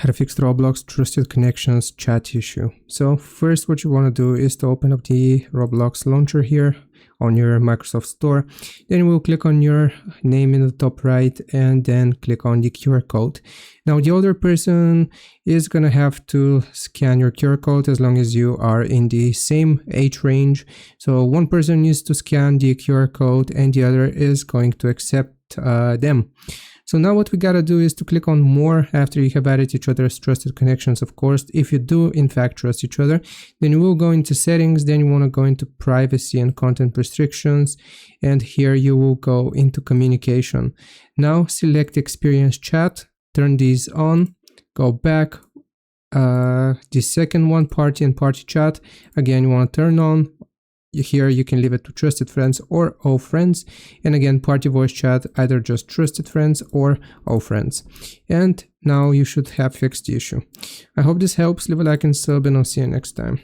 how to fix the Roblox trusted connections chat issue. So first what you want to do is to open up the Roblox launcher here on your Microsoft Store. Then we'll click on your name in the top right and then click on the QR code. Now the other person is gonna have to scan your QR code as long as you are in the same age range. So one person needs to scan the QR code and the other is going to accept them. So now what we gotta do is to click on more after you have added each other's trusted connections. Of course, if you do in fact trust each other, then you will go into settings, then you want to go into privacy and content restrictions, and here you will go into communication. Now select experience chat, turn these on, go back, the second one, party and party chat, again you want to turn on. Here you can leave it to trusted friends or all friends, and again party voice chat, either just trusted friends or all friends. And now you should have fixed the issue. I hope this helps. Leave a like and sub, and I'll see you next time.